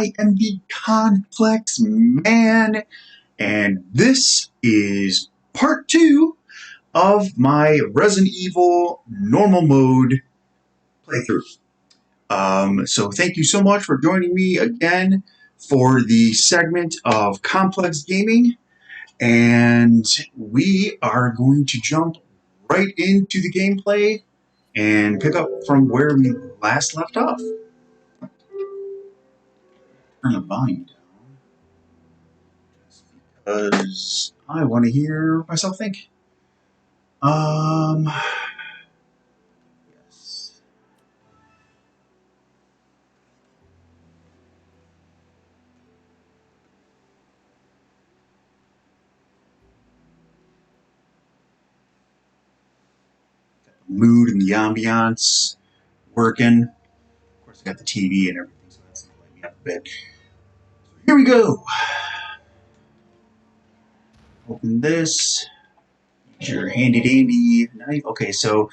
I am the Complex Man, and this is part 2 of my Resident Evil normal mode playthrough. So thank you so much for joining me again for the segment of Complex Gaming, and we are going to jump right into the gameplay and pick up from where we last left off. Turn the volume down because I want to hear myself think. Yes. Got the mood and the ambiance working. Of course, I got the TV and everything, so that's going to light me up a bit. So here we go. Open this. Use your handy dandy knife. Okay, so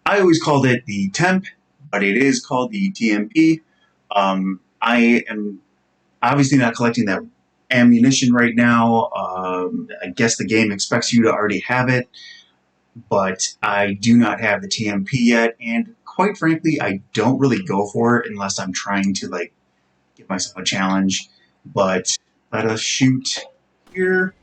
I always called it the temp, but it is called the TMP. I am obviously not collecting that ammunition right now. I guess the game expects you to already have it, but I do not have the TMP yet, and quite frankly, I don't really go for it unless I'm trying to like give myself a challenge. But let us shoot here.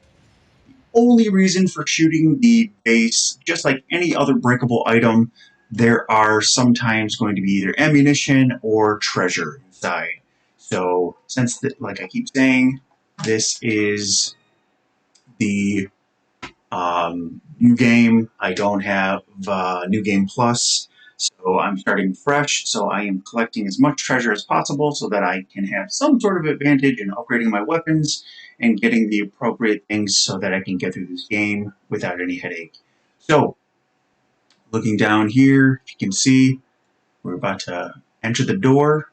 The only reason for shooting the base, just like any other breakable item, there are sometimes going to be either ammunition or treasure inside. So since, like I keep saying, this is the new game, I don't have New Game Plus, so I'm starting fresh. So I am collecting as much treasure as possible so that I can have some sort of advantage in upgrading my weapons and getting the appropriate things so that I can get through this game without any headache. So, looking down here, if you can see, we're about to enter the door,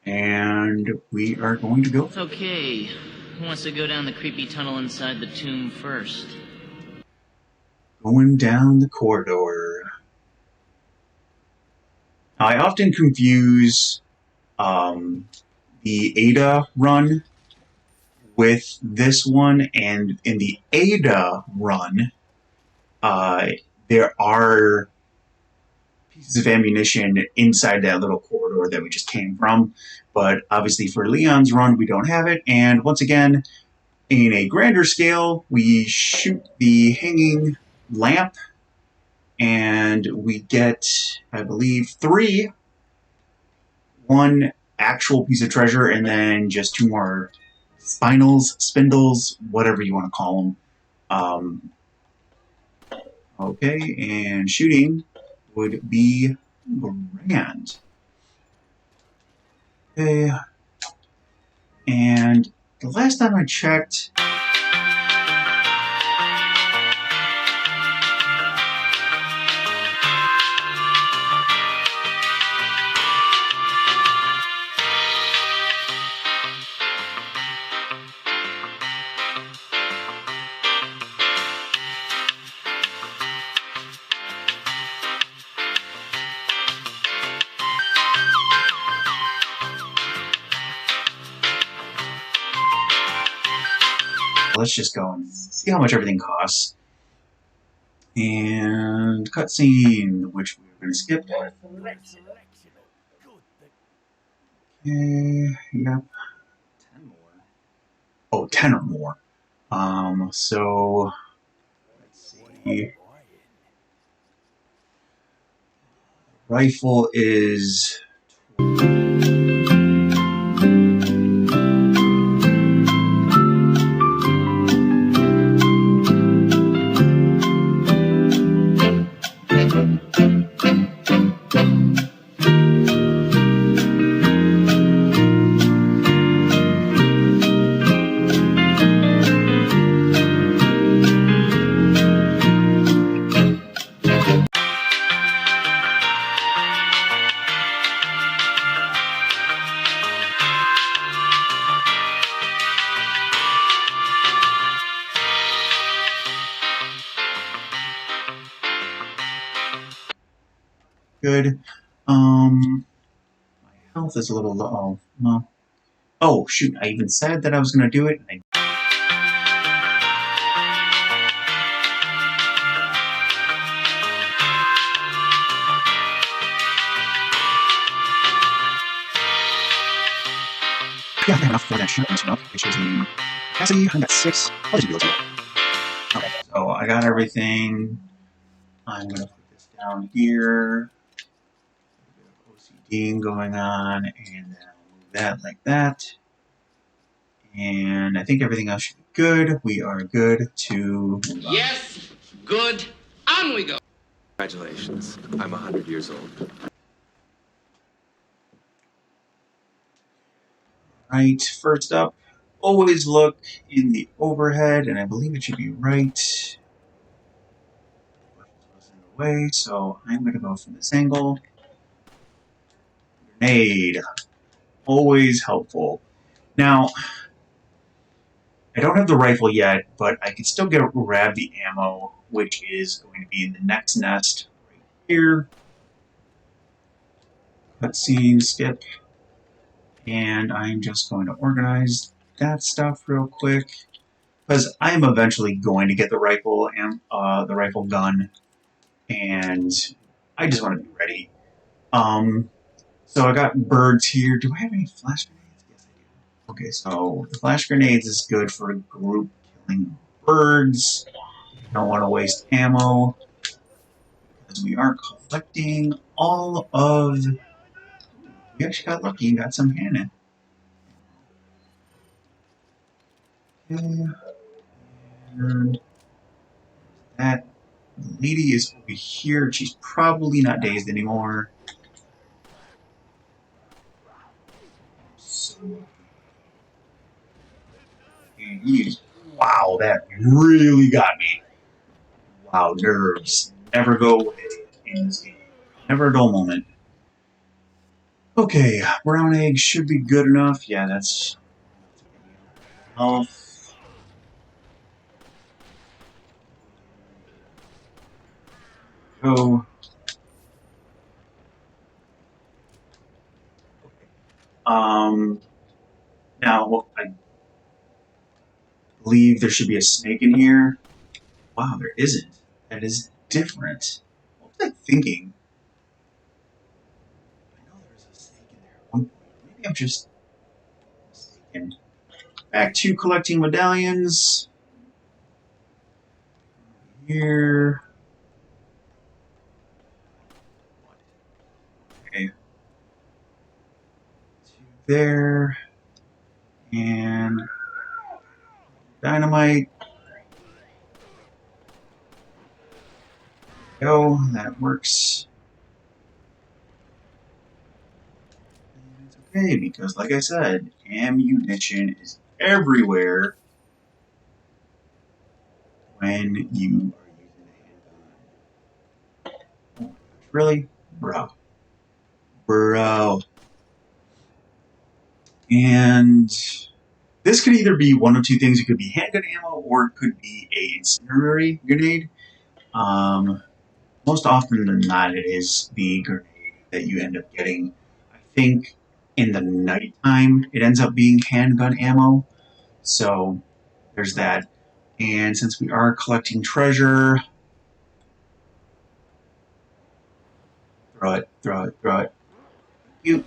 and we are going to go. Okay, who wants to go down the creepy tunnel inside the tomb first? Going down the corridor. I often confuse the Ada run with this one, and in the Ada run, there are pieces of ammunition inside that little corridor that we just came from, but obviously for Leon's run, we don't have it, and once again, in a grander scale, we shoot the hanging lamp, and we get, I believe, 3. 1 actual piece of treasure, and then just 2 more spindles, whatever you want to call them. Okay, and shooting would be grand. Okay, and the last time I checked, let's just go and see how much everything costs. And cutscene, which we're going to skip. Okay, yep. 10 more. Oh, 10 or more. So, let's see. Rifle is... Good. My health is a little low. Oh, no. Oh, shoot, I even said that I was going to do it. Yeah, I have enough for that ship, which is the capacity. I got 6. I'll just do it. Okay, so I got everything. I'm going to put this down here. OCD going on, and then I'll move that like that. And I think everything else should be good. We are good to move on. Yes, good. On we go. Congratulations. I'm 100 years old. Right, first up, always look in the overhead, and I believe it should be right. In the way, so I'm going to go from this angle. Grenade, always helpful. Now, I don't have the rifle yet, but I can still grab the ammo, which is going to be in the next nest right here. Cutscene, skip. And I'm just going to organize that stuff real quick, because I'm eventually going to get the rifle and the rifle gun, and I just want to be ready. So I got birds here. Do I have any flash grenades? Yes, I do. Okay, so the flash grenades is good for group killing birds. Don't want to waste ammo, because we are collecting all of. We actually got lucky and got some cannon. Okay. And that lady is over here. She's probably not dazed anymore. So, and wow, that really got me. Wow, nerves never go away in this game. Never a dull moment. Okay, brown egg should be good enough. Yeah, that's health. Go. Now I believe there should be a snake in here. Wow, there isn't. That is different. What was I thinking? I know there was a snake in there at one point. Maybe I'm just mistaken. Back to collecting medallions. Here. Okay. There. And dynamite. Go, that works. And it's okay, because like I said, ammunition is everywhere when you are using a handgun. Oh my gosh, really? Bro. And this could either be one of two things. It could be handgun ammo, or it could be a incendiary grenade. Most often than not, it is the grenade that you end up getting. I think in the nighttime, it ends up being handgun ammo. So there's that. And since we are collecting treasure, throw it. You.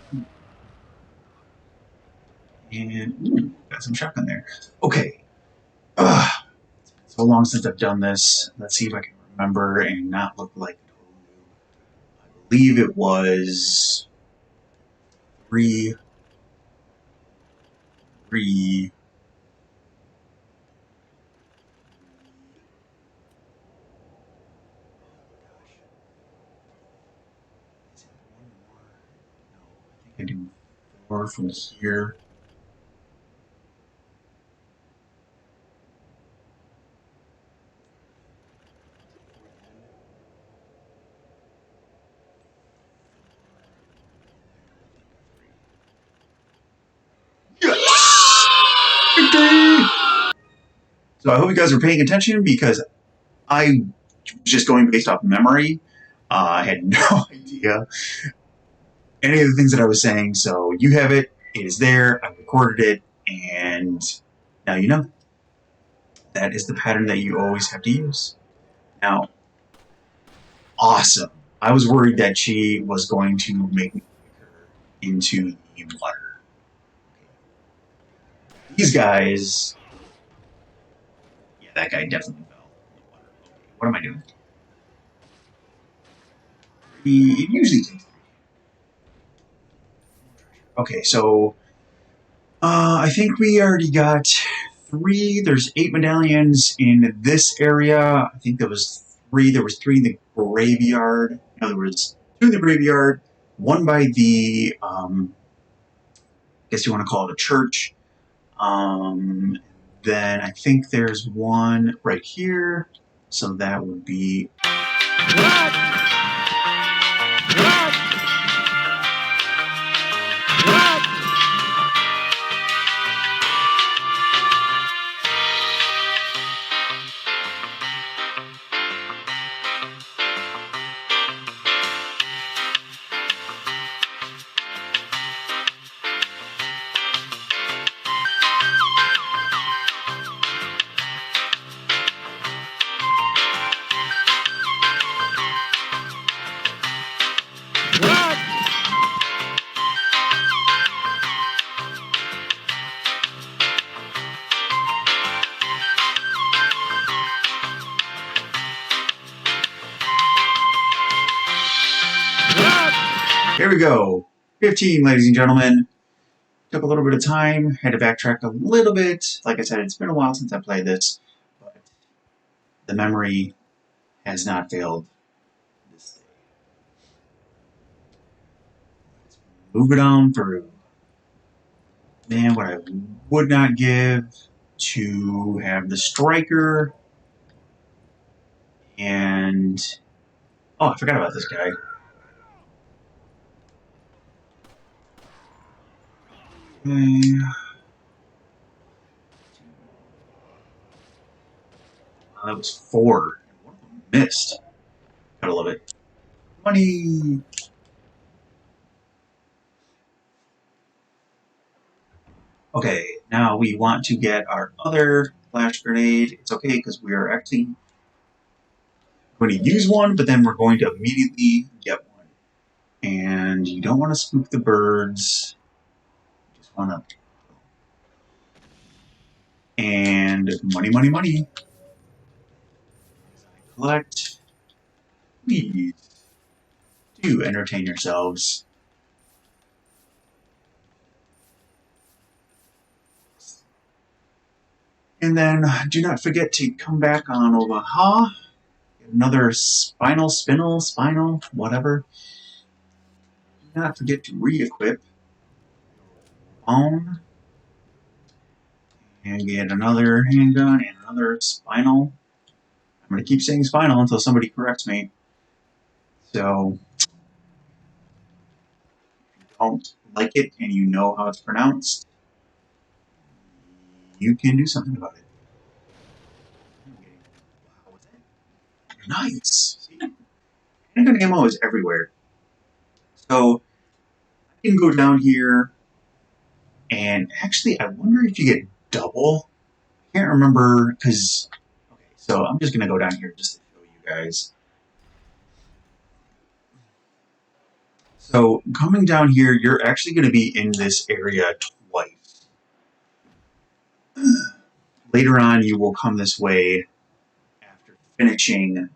And got some shotgun there. Okay. It's been so long since I've done this. Let's see if I can remember and not look like a total noob. I believe it was 3. I think I do 4 from here. Victory! So I hope you guys are paying attention, because I was just going based off memory. I had no idea any of the things that I was saying, so you have it. it is there. I recorded it, and now you know. That is the pattern that you always have to use. Now, awesome. I was worried that she was going to make me into the water. These guys, yeah, that guy definitely fell in the water. Okay, what am I doing? It usually takes. Okay, so I think we already got 3. There's 8 medallions in this area. I think there was 3. There was 3 in the graveyard. No, there was 2 in the graveyard. 1 by the, I guess you want to call it a church. Then I think there's 1 right here. So that would be. Here we go. 15, ladies and gentlemen. Took a little bit of time. Had to backtrack a little bit. Like I said, it's been a while since I played this. But the memory has not failed this day. Let's move it on through. Man, what I would not give to have the striker. And... oh, I forgot about this guy. That was 4. One of them missed. Gotta love it. Money! Okay, now we want to get our other flash grenade. It's okay because we are actually going to use one, but then we're going to immediately get one. And you don't want to spook the birds. You just want to... and money, money, money. Collect. Please do entertain yourselves. And then do not forget to come back on Omaha. Another spinal, whatever. Do not forget to re-equip own. And get another handgun and another spinal. I'm going to keep saying spinal until somebody corrects me. So, if you don't like it and you know how it's pronounced, you can do something about it. Wow, what's that? Nice! See? Handgun ammo is everywhere. So, I can go down here, and actually, I wonder if you get double. I can't remember, because... okay, so I'm just going to go down here just to show you guys. So, coming down here, you're actually going to be in this area twice. Later on, you will come this way after finishing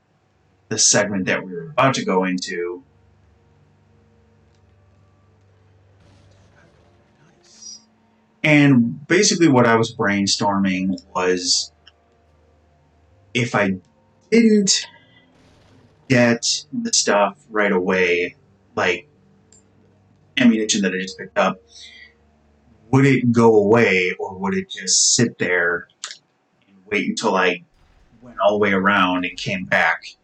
the segment that we were about to go into. And basically what I was brainstorming was if I didn't get the stuff right away, like ammunition that I just picked up, would it go away or would it just sit there and wait until I went all the way around and came back?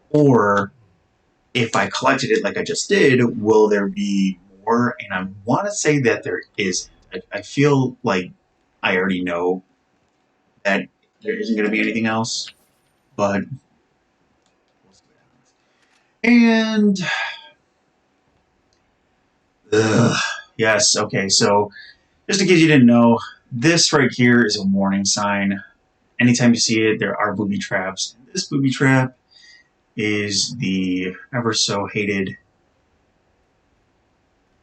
Or if I collected it like I just did, will there be more? And I want to say that there is. I feel like I already know that there isn't going to be anything else, but we'll see what happens. And Yes, okay, so just in case you didn't know, this right here is a warning sign. Anytime you see it, there are booby traps. This booby trap is the ever so hated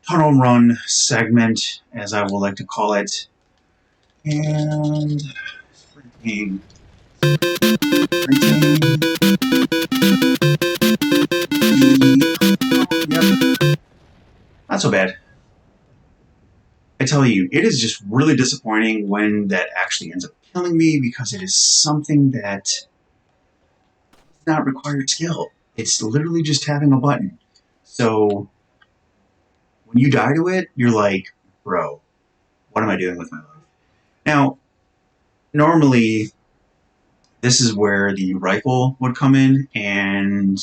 tunnel run segment, as I would like to call it. And freaking, yep, not so bad. I tell you, it is just really disappointing when that actually ends up killing me because it is something that does not require skill. It's literally just having a button. So when you die to it, you're like, bro, what am I doing with my life? Now, normally, this is where the rifle would come in, and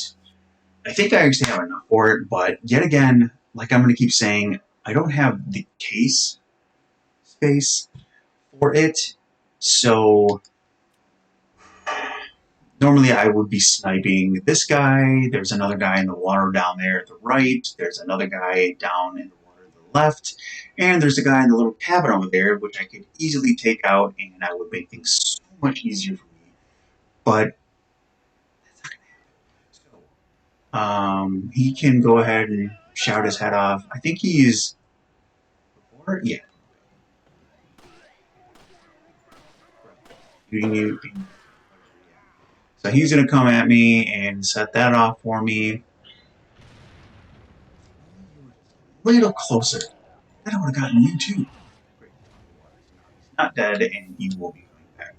I think I actually have enough for it, but yet again, like I'm going to keep saying, I don't have the case space for it, so normally I would be sniping this guy. There's another guy in the water down there at the right. There's another guy down in the water to the left. And there's a guy in the little cabin over there, which I could easily take out, and I would make things so much easier for me. But that's not going to happen. So, he can go ahead and shout his head off. I think he's... Yeah. So he's going to come at me and set that off for me. A little closer. I would have gotten you too. Not dead, and he will be coming back.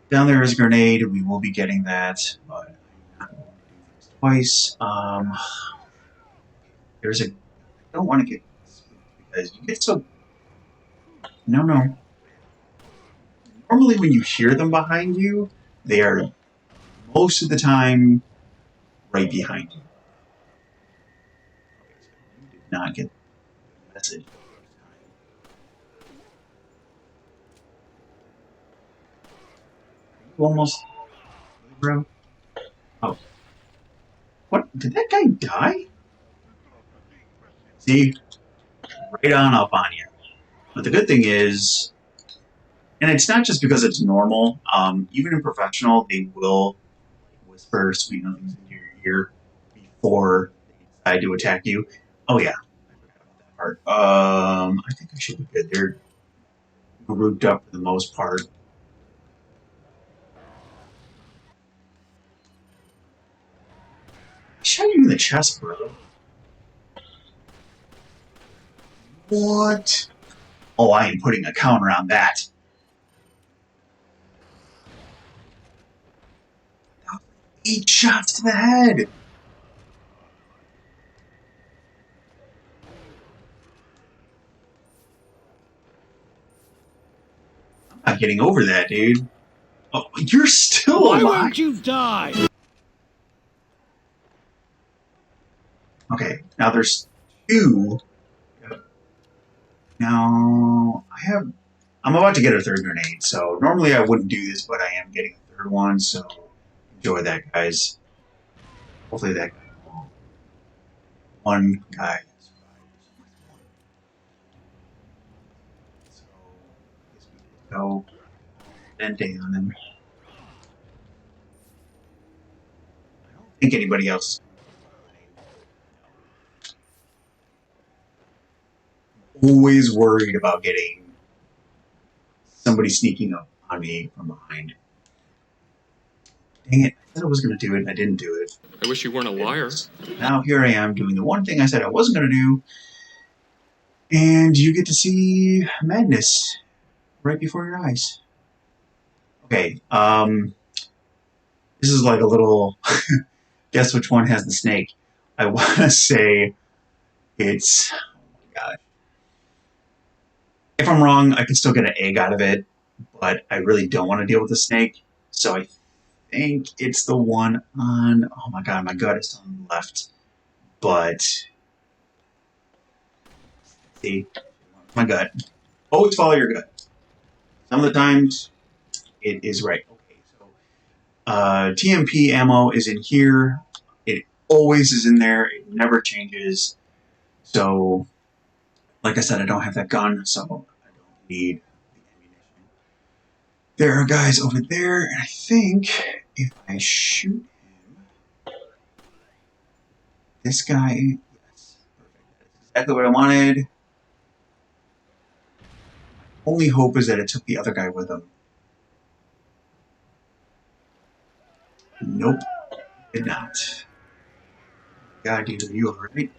Down there is a grenade. We will be getting that, but I'm not going to do things twice. There's a... I don't want to get spooked because you get so... No. Normally when you hear them behind you, they are most of the time right behind you. You did not get the message. Almost, bro. Oh, what? Did that guy die? See, right on up on you. But the good thing is, and it's not just because it's normal. Even in professional, they will whisper sweet nothings into your ear before they decide to attack you. Oh yeah, I forgot about that part. I think I should be good. They're grouped up for the most part. I shot you in the chest, bro. What? Oh, I am putting a counter on that. 8 shots to the head. I'm not getting over that, dude. Oh, you're still alive. Why won't you die? Okay, now there's 2. Now I'm about to get a 3rd grenade, so normally I wouldn't do this, but I am getting a 3rd one, so enjoy that, guys. Hopefully that guy won't. One guy survived. So I guess we could go Dente on him. I don't think anybody else. Always worried about getting somebody sneaking up on me from behind. Dang it, I said I was going to do it, and I didn't do it. I wish you weren't a liar. Now here I am doing the one thing I said I wasn't going to do, and you get to see madness right before your eyes. Okay, this is like a little guess which one has the snake. I want to say it's... Oh my gosh. If I'm wrong, I can still get an egg out of it, but I really don't want to deal with the snake, so I think it's the one on... Oh my god, my gut is telling the left, but... See? My gut. Always follow your gut. Some of the times, it is right. Okay, so... TMP ammo is in here. It always is in there. It never changes. So... Like I said, I don't have that gun, so I don't need the ammunition. There are guys over there, and I think if I shoot him, this guy, yes, perfect. That's exactly what I wanted. Only hope is that it took the other guy with him. Nope, did not. God, dude, are you alright?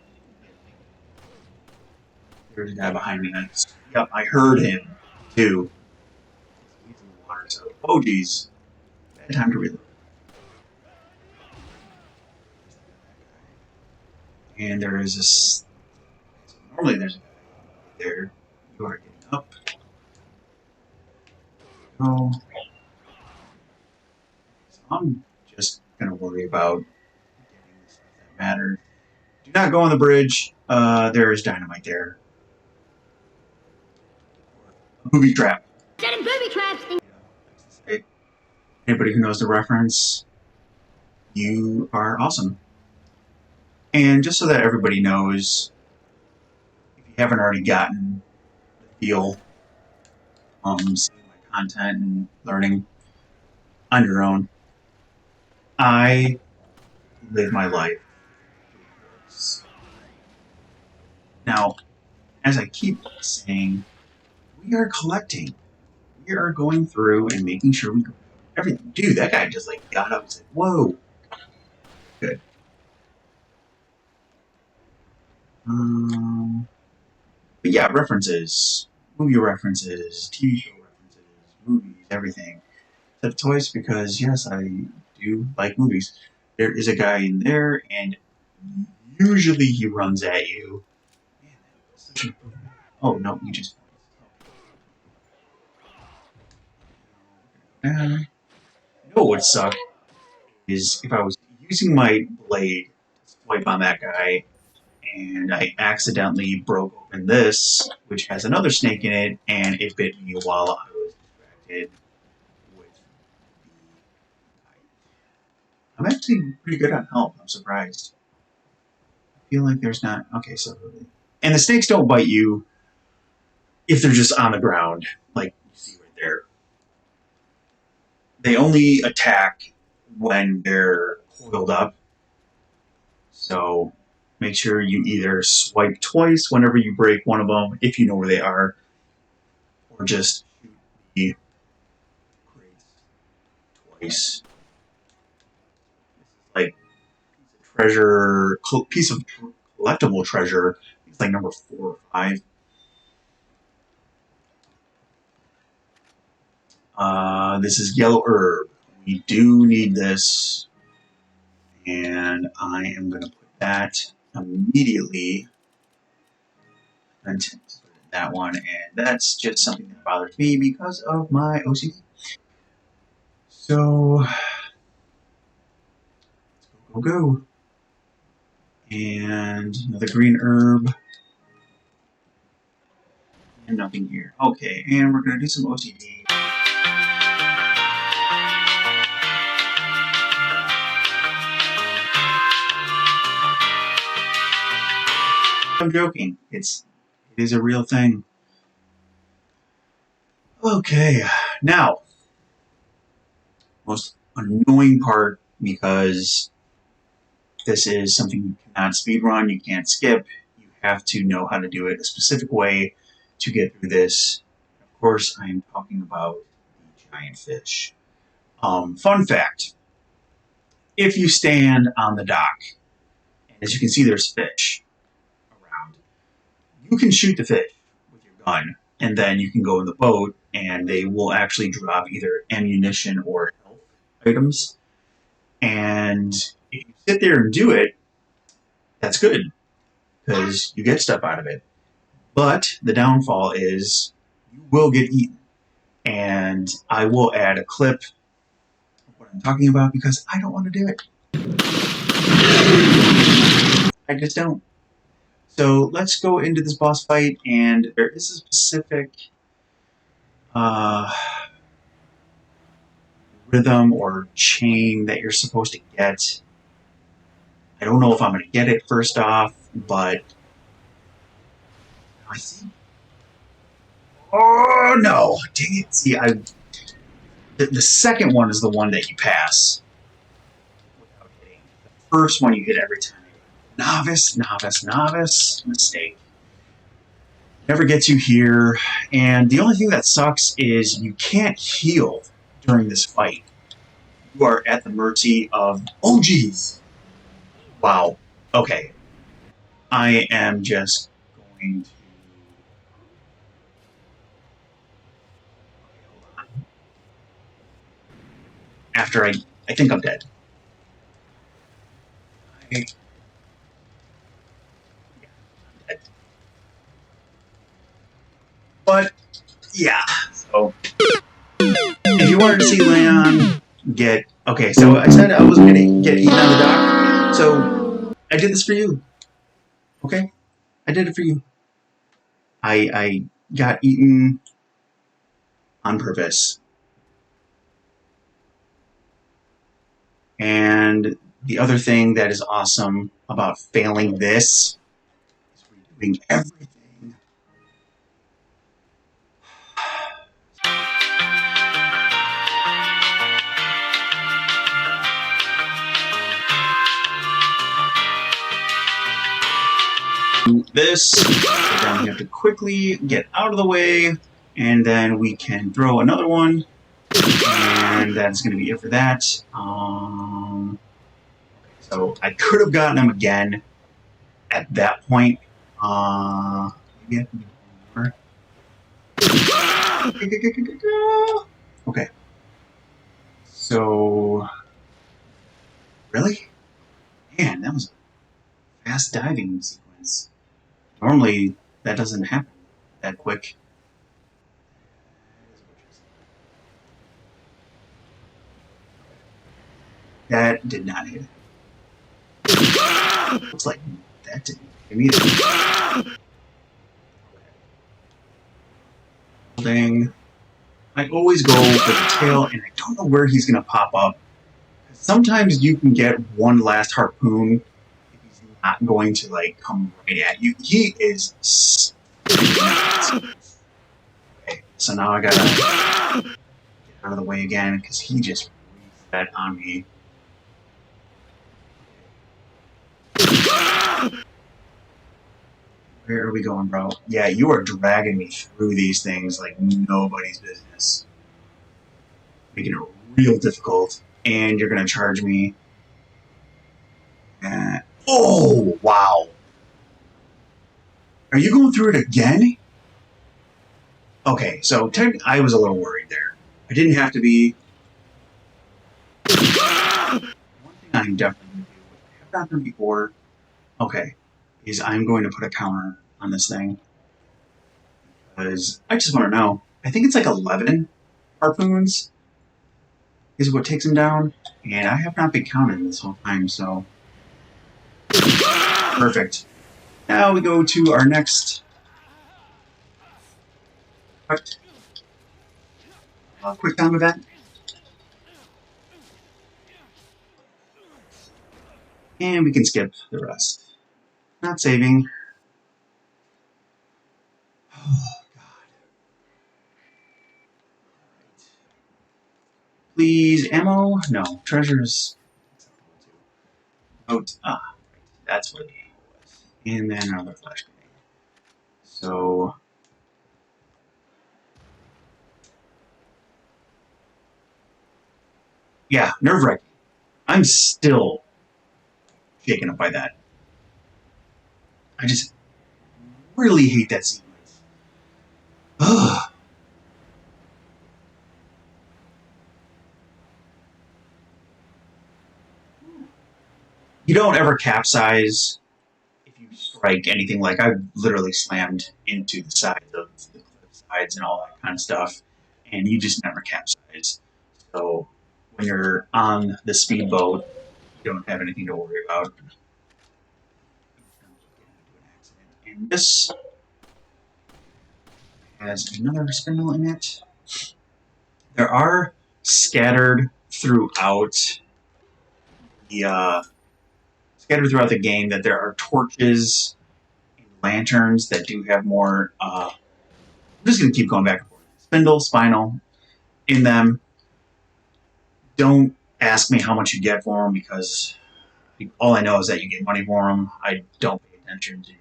There's a guy behind me. Yep, I heard him too. He's in the water, so oh geez, bad time to reload. And there is this. Normally there's a guy there. You are getting up. Oh, so I'm just gonna worry about getting the stuff that matters. Do not go on the bridge. There is dynamite there. A booby trap. Setting booby traps. Hey, anybody who knows the reference, you are awesome. And just so that everybody knows, if you haven't already gotten the feel, seeing my content and learning on your own, I live my life. Now, as I keep saying, we are collecting. We are going through and making sure we go everything. Dude, that guy just like got up and said, "Whoa." Good. But yeah, references, movie references, TV show references, movies, everything. Except toys, because yes, I do like movies. There is a guy in there, and usually he runs at you. Man, that was such a... Oh no, you just... You know what would suck is if I was using my blade to swipe on that guy, and I accidentally broke open this, which has another snake in it, and it bit me while I was distracted with the... I'm actually pretty good on health, I'm surprised. I feel like there's not... Okay, so... And the snakes don't bite you if they're just on the ground, like you see right there. They only attack when they're coiled up. So make sure you either swipe twice whenever you break one of them, if you know where they are, or just shoot the crates twice. Like treasure, piece of collectible treasure. It's like number 4 or 5. This is yellow herb. We do need this, and I am going to put that immediately into that one, and that's just something that bothers me because of my OCD. So, let's go. And another green herb. And nothing here. Okay, and we're going to do some OCD. I'm joking. It is a real thing. Okay, now, most annoying part, because this is something you cannot speedrun, you can't skip, you have to know how to do it a specific way to get through this. Of course, I am talking about the giant fish. Fun fact, if you stand on the dock, and as you can see there's fish around, you can shoot the fish with your gun, and then you can go in the boat, and they will actually drop either ammunition or health items. And if you sit there and do it, that's good, because you get stuff out of it. But the downfall is you will get eaten. And I will add a clip of what I'm talking about, because I don't want to do it. I just don't. So let's go into this boss fight, and there is a specific rhythm or chain that you're supposed to get. I don't know if I'm going to get it first off, but I think. Oh no! Dang it! See, the second one is the one that you pass without hitting. The first one you hit every time. Novice, novice, novice. Mistake. Never gets you here, and the only thing that sucks is you can't heal during this fight. You are at the mercy of. Oh, jeez! Wow. Okay. I am just going to. After I think I'm dead. Yeah, I'm dead. But yeah, so if you wanted to see Leon get okay, so I said I wasn't gonna get eaten on the dock, so I did this for you. Okay, I did it for you. I got eaten on purpose, and the other thing that is awesome about failing this is redoing everything. This, then we have to quickly get out of the way, and then we can throw another one, and that's going to be it for that. So I could have gotten him again at that point. Maybe I can do more. Okay. So, really? Man, that was a fast diving sequence. Normally, that doesn't happen that quick. That did not hit. Looks like that didn't hit me either. Holding. I always go for the tail, and I don't know where he's going to pop up. Sometimes you can get one last harpoon if he's not going to like come right at you. He is. Okay, so now I gotta get out of the way again because he just reset on me. Where are we going, bro? Yeah, you are dragging me through these things like nobody's business. Making it real difficult. And you're going to charge me. Oh, wow. Are you going through it again? Okay, so I was a little worried there. I didn't have to be. One thing I'm definitely going to do, which I have not done before, okay, is I'm going to put a counter on this thing. Because I just want to know. I think it's like 11 harpoons is what takes him down. And I have not been counting this whole time, so. Perfect. Now we go to our next quick time event. And we can skip the rest. Not saving. Oh, God. Please, ammo? No. Treasures. Oh, that's where the ammo was. And then another flash grenade. So. Yeah, nerve-wracking. I'm still shaken up by that. I just really hate that sequence. Ugh. You don't ever capsize if you strike anything. Like I've literally slammed into the sides of the cliff sides and all that kind of stuff, and you just never capsize. So when you're on the speedboat, you don't have anything to worry about. And this has another spindle in it. There are scattered throughout the game that there are torches and lanterns that do have more. I'm just going to keep going back and forth. Spindle, spinal in them. Don't ask me how much you get for them because all I know is that you get money for them. I don't pay attention to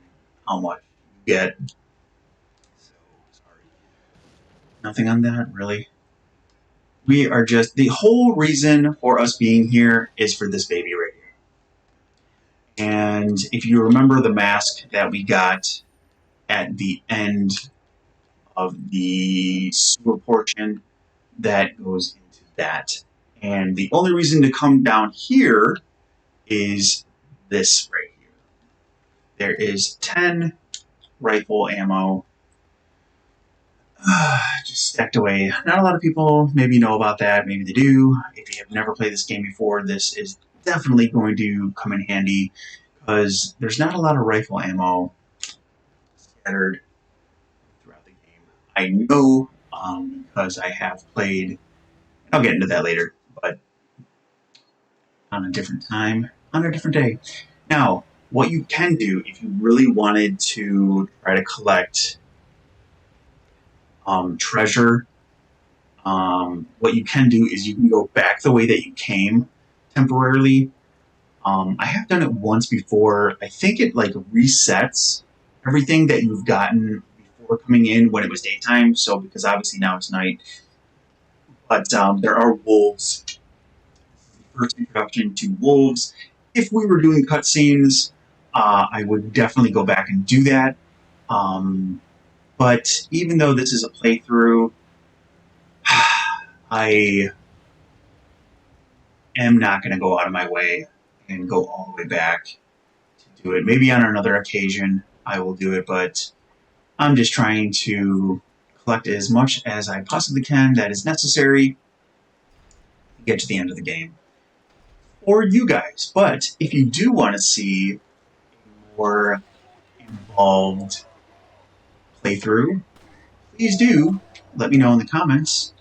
how much you get. So, sorry. Nothing on that, really. We are just, the whole reason for us being here is for this baby right here. And if you remember the mask that we got at the end of the sewer portion, that goes into that. And the only reason to come down here is this right here. There is 10 rifle ammo just stacked away. Not a lot of people maybe know about that. Maybe they do. If you have never played this game before, this is definitely going to come in handy because there's not a lot of rifle ammo scattered throughout the game. I know because I have played, I'll get into that later, but on a different time, on a different day. Now, what you can do if you really wanted to try to collect treasure, what you can do is you can go back the way that you came temporarily. I have done it once before. I think it like resets everything that you've gotten before coming in when it was daytime. So because obviously now it's night, but there are wolves. First introduction to wolves. If we were doing cutscenes, I would definitely go back and do that. But even though this is a playthrough, I am not going to go out of my way and go all the way back to do it. Maybe on another occasion I will do it, but I'm just trying to collect as much as I possibly can that is necessary to get to the end of the game. For you guys. But if you do want to see a more involved playthrough, please do let me know in the comments,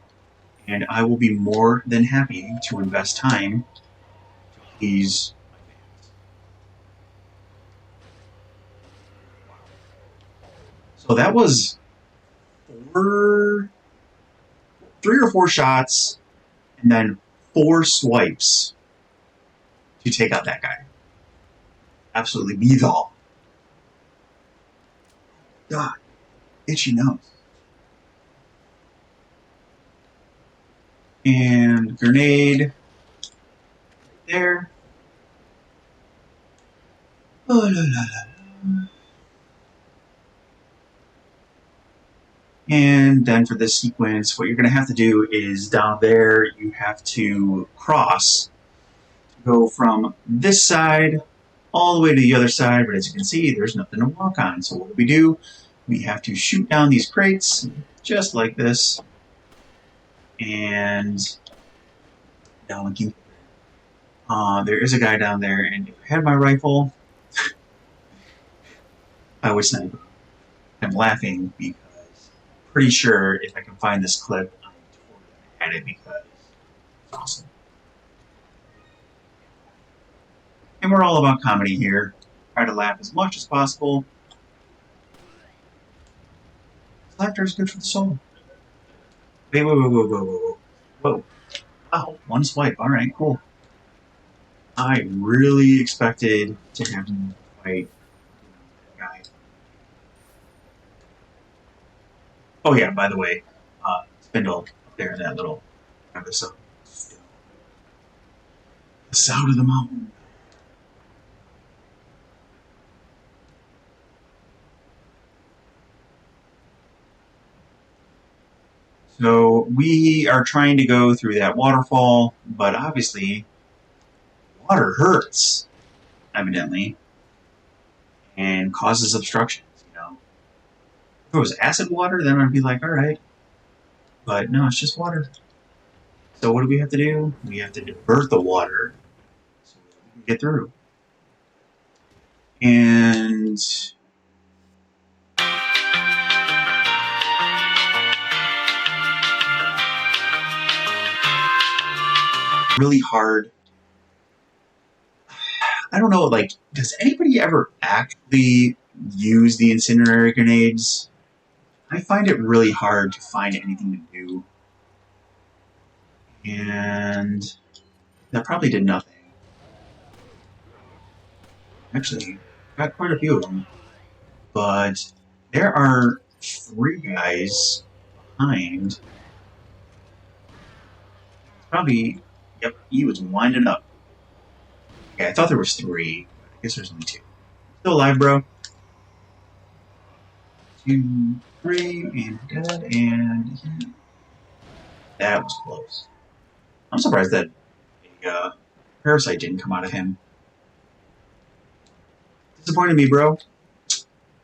and I will be more than happy to invest time to please my fans. So that was 3 or 4 shots and then 4 swipes to take out that guy. Absolutely lethal. God, itchy nose. And grenade right there. Oh, la, la, la. And then for this sequence, what you're going to have to do is down there, you have to cross to go from this side all the way to the other side. But as you can see, there's nothing to walk on. So what do? We have to shoot down these crates just like this. And down again. There is a guy down there, and if I had my rifle, I would snipe him. I'm laughing because I'm pretty sure if I can find this clip, I'm totally gonna add it because it's awesome. And we're all about comedy here. Try to laugh as much as possible. Laughter is good for the soul. Wait, whoa. Oh, 1 swipe. All right, cool. I really expected to have to fight that guy. Oh yeah, by the way, Spindle up there in that little episode. The sound of the mountain. So we are trying to go through that waterfall, but obviously water hurts, evidently, and causes obstructions, you know. If it was acid water, then I'd be like, all right. But no, it's just water. So what do we have to do? We have to divert the water so we can get through. And really hard. I don't know, like, does anybody ever actually use the incendiary grenades. I find it really hard to find anything to do. And that probably did nothing. Actually, got quite a few of them. But there are 3 guys behind. Probably, yep, he was winding up. Okay, I thought there was 3. I guess there's only 2. Still alive, bro. 2, 3, and dead, and that was close. I'm surprised that a parasite didn't come out of him. Disappointed me, bro.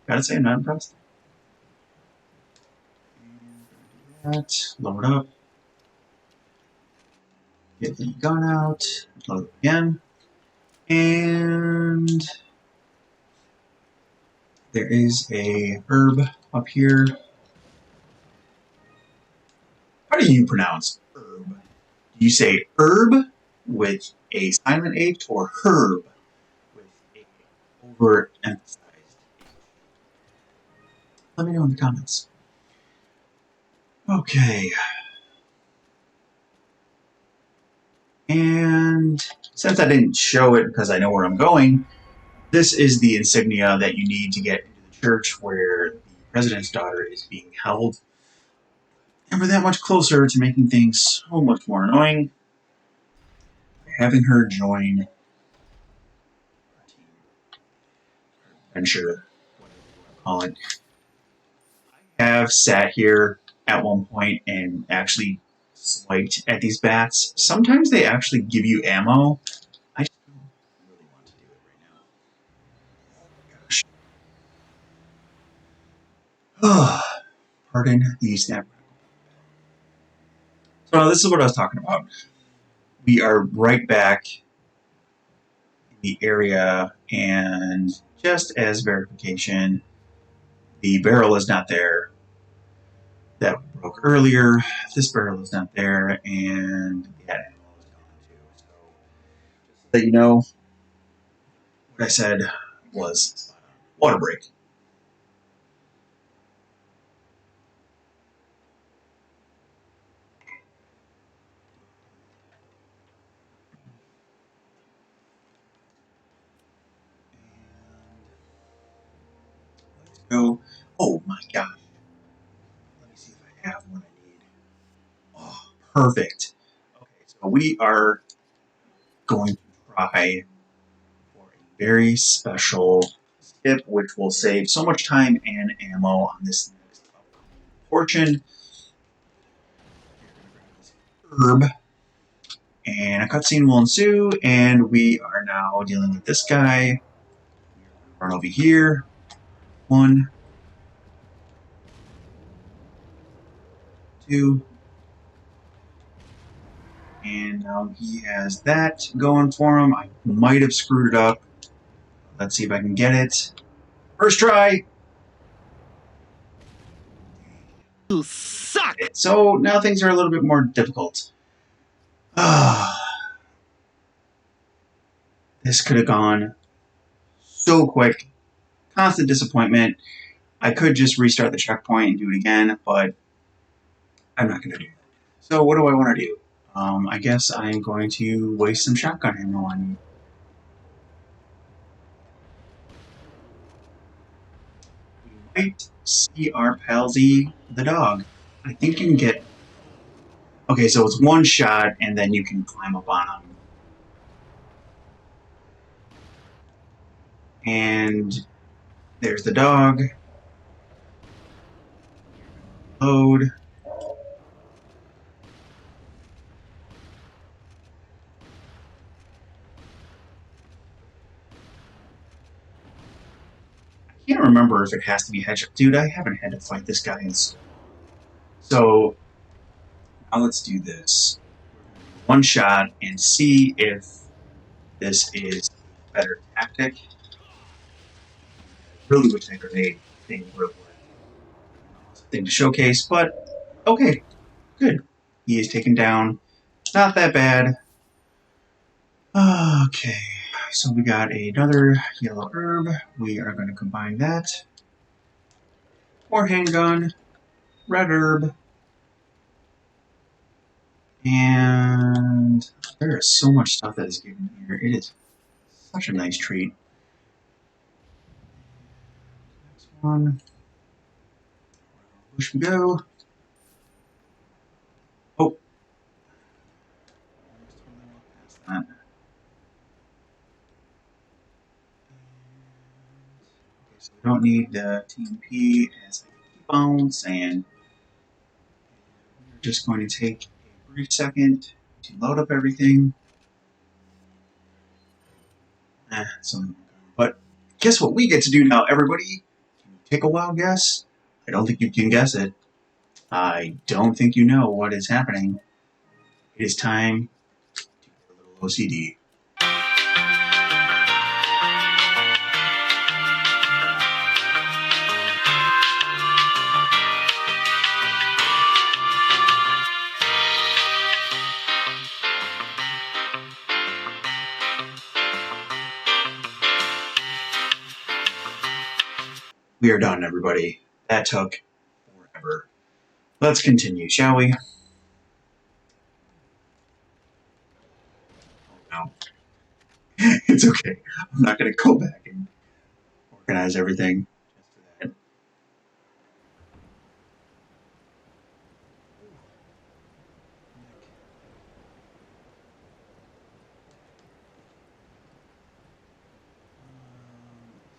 Gotta say, I'm not impressed. That, load up. Get the gun out. Load it again. And there is a herb up here. How do you pronounce herb? Do you say herb with a silent H or herb with a overemphasized H? Let me know in the comments. Okay. And since I didn't show it because I know where I'm going, this is the insignia that you need to get into the church where the president's daughter is being held. And we're that much closer to making things so much more annoying. Having her join our team. Adventure, whatever you want to call it. I have sat here at one point and actually swiped at these bats. Sometimes they actually give you ammo. I just don't really want to do it right now. Gosh. Pardon the snap. So this is what I was talking about. We are right back in the area, and just as verification, the barrel is not there. That broke earlier. This barrel is not there, and that ammo is gone too. So, just so that you know, what I said was water break. Let's go. Oh my gosh. Let me see if I have what I need. Oh, perfect. Okay, so we are going to try for a very special tip, which will save so much time and ammo on this next portion. Herb. And a cutscene will ensue, and we are now dealing with this guy. Run over here. 1, 2. And now he has that going for him. I might have screwed it up. Let's see if I can get it. First try! You suck! So now things are a little bit more difficult. This could have gone so quick. Constant disappointment. I could just restart the checkpoint and do it again, but I'm not going to do that. So what do I want to do? I guess I'm going to waste some shotgun ammo on you. We might see our palsy, the dog. I think you can get... Okay, so it's 1 shot, and then you can climb up on him. And there's the dog. Load. I can't remember if it has to be headshot. Dude, I haven't had to fight this guy in so now let's do this. 1 shot and see if this is a better tactic. Really wish that grenade thing would have thing to showcase, but okay, good. He is taken down. Not that bad. Okay. so we got another yellow herb. We are going to combine that. More handgun, red herb, and there is so much stuff that is given here. It is such a nice treat. Next one. Push and go. Oh. That. Okay, so we don't need the TMP as I keep on saying. We're just going to take a brief second to load up everything. But guess what we get to do now, everybody? Can you take a wild guess? I don't think you can guess it. I don't think you know what is happening. It is time to get a little OCD. We are done, everybody. That took forever. Let's continue, shall we? Oh, no. It's okay. I'm not going to go back and organize everything. Just for that.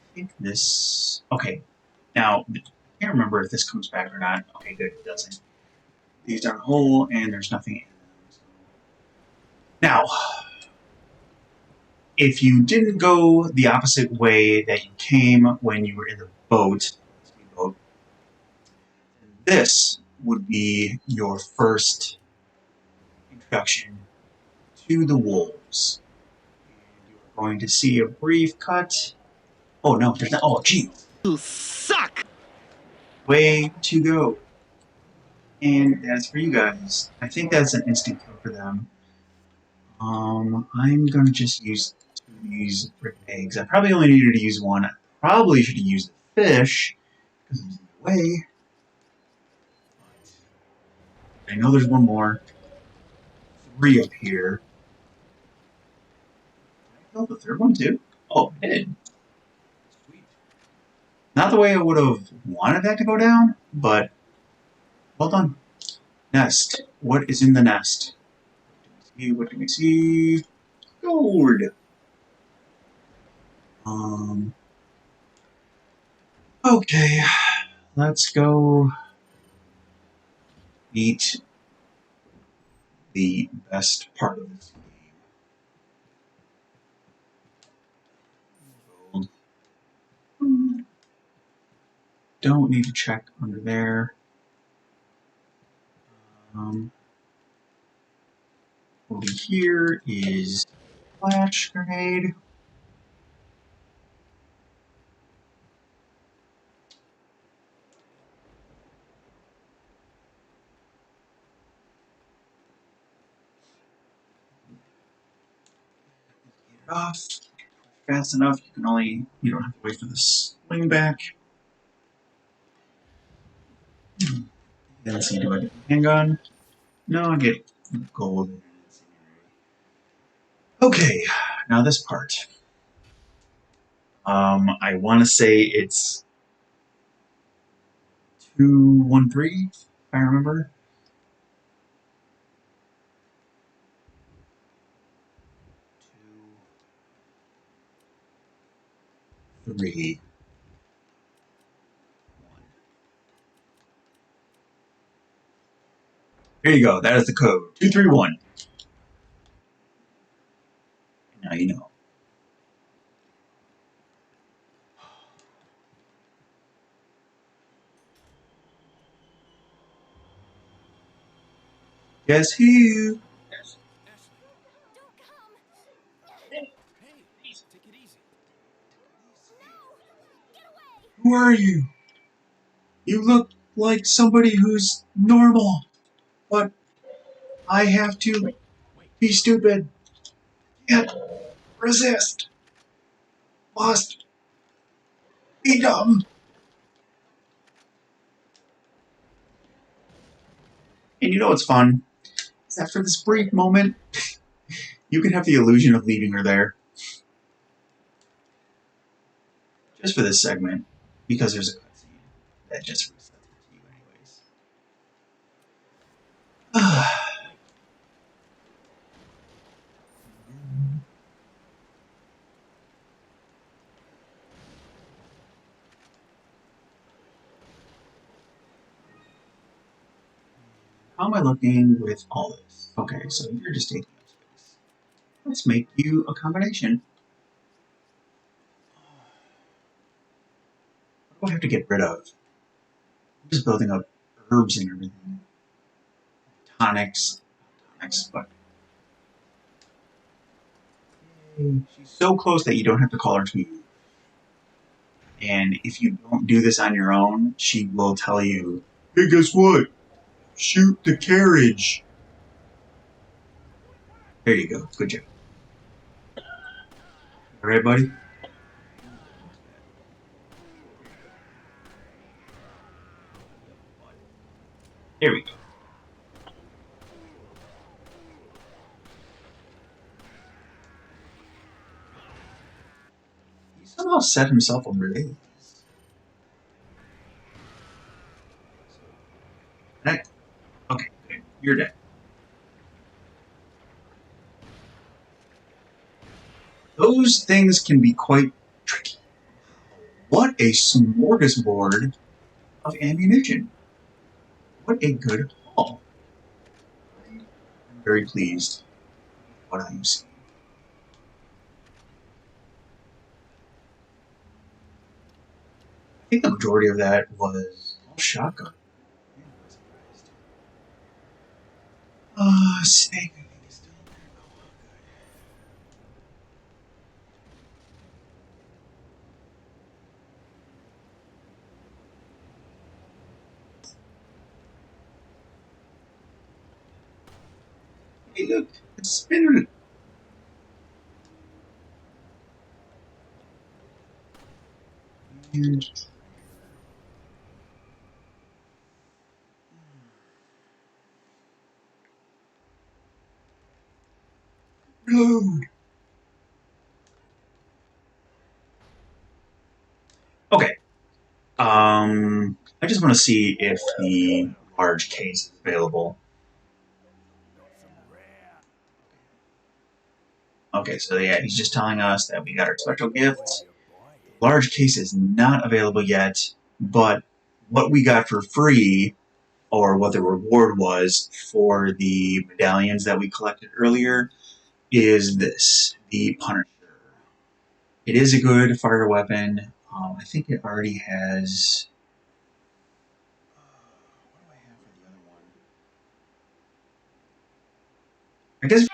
I think this... Okay. Now, I can't remember if this comes back or not. Okay, good. It doesn't. These are whole, and there's nothing in them. Now, if you didn't go the opposite way that you came when you were in the boat, speedboat, this would be your first introduction to the wolves. And you're going to see a brief cut. Oh no, there's not. Oh, gee. You suck! Way to go. And that's for you guys. I think that's an instant kill for them. I'm gonna just use these eggs. I probably only needed to use one. I probably should have used the fish because it was in the way. But I know there's one more. 3 up here. Did I kill the third one too? Oh, I did. Sweet. Not the way I would have wanted that to go down, but well done. Nest. What is in the nest? What do we see? Gold. Okay, let's go meet the best part of this game. Gold. Don't need to check under there. Over here is flash grenade. Get it off fast enough. You don't have to wait for the swing back. Let's see, do I get the handgun? No, I get gold. Okay, now this part. I want to say it's 213, if I remember. 2, 3, 1. Here you go. That is the code. 231. Now you know. Guess who? Who are you? You look like somebody who's normal, but I have to be stupid. Yet resist. must be done. And you know what's fun? Is that for this brief moment, you can have the illusion of leaving her there. Just for this segment, because there's a cutscene that just resets it to you anyways. How am I looking with all this? Okay, so you're just taking up space. Let's make you a combination. What do I have to get rid of? I'm just building up herbs and everything. Tonics, but she's so close that you don't have to call her to you. And if you don't do this on your own, she will tell you, hey, guess what? Shoot the carriage. There you go. Good job. All right, buddy? Here we go. He somehow set himself over there. Okay, good. You're dead. Those things can be quite tricky. What a smorgasbord of ammunition. What a good haul. I'm very pleased with what I'm seeing. I think the majority of that was all shotgun. Snake, I think, is still in there. Hey, look, it's spinning. And reload. Okay. I just want to see if the large case is available. Okay, so yeah, he's just telling us that we got our special gift. Large case is not available yet, but what we got for free, or what the reward was for the medallions that we collected earlier, is this, the Punisher. It is a good fire weapon. I think it already has... what do I have for the other one? I guess...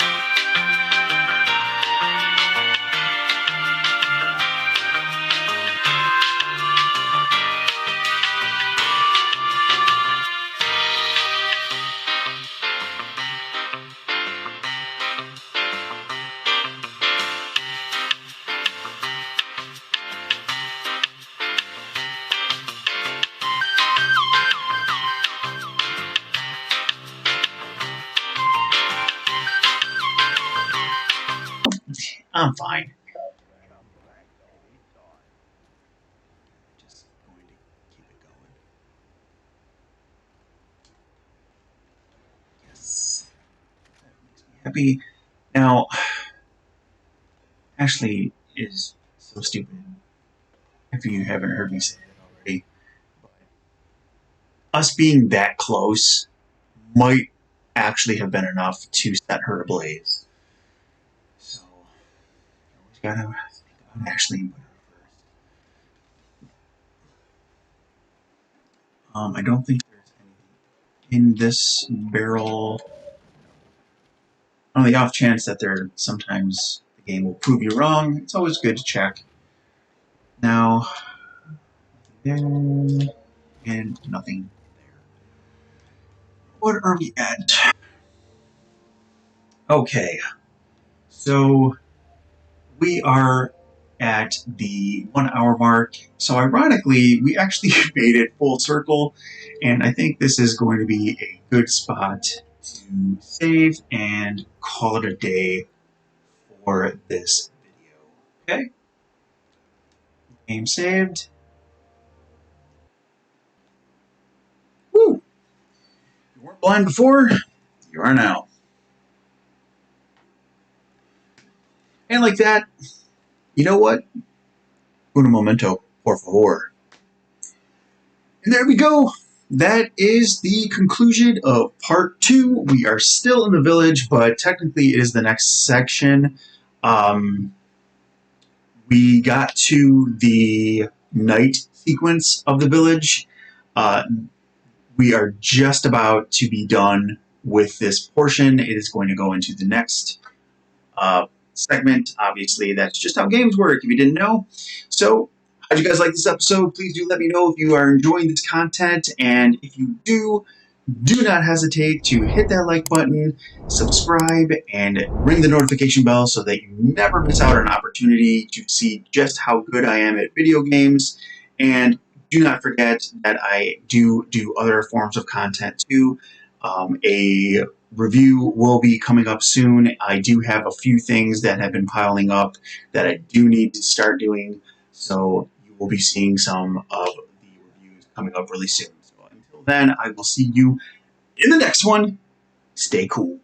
I'm fine. Just going to keep it going. Yes. That makes me happy. Now, Ashley is so stupid. If you haven't heard me say that already. But us being that close might actually have been enough to set her ablaze. So, you always gotta think about Ashley and put her first. I don't think there's anything in this barrel. On the off chance that there sometimes the game will prove you wrong, it's always good to check. Now, there, and nothing there. What are we at? Okay, so we are at the 1 hour mark. So ironically, we actually made it full circle, and I think this is going to be a good spot to save and call it a day for this video. Okay? Game saved. Woo! You weren't blind before, you are now. And like that, you know what? Un momento, por favor. And there we go. That is the conclusion of part 2. We are still in the village, but technically it is the next section. We got to the night sequence of the village. We are just about to be done with this portion. It is going to go into the next segment. Obviously, that's just how games work, if you didn't know. So, how'd you guys like this episode? Please do let me know if you are enjoying this content, and if you do not hesitate to hit that like button, subscribe, and ring the notification bell so that you never miss out on an opportunity to see just how good I am at video games. And do not forget that I do other forms of content too. A review will be coming up soon. I do have a few things that have been piling up that I do need to start doing, so you will be seeing some of the reviews coming up really soon. So until then, I will see you in the next one. Stay cool.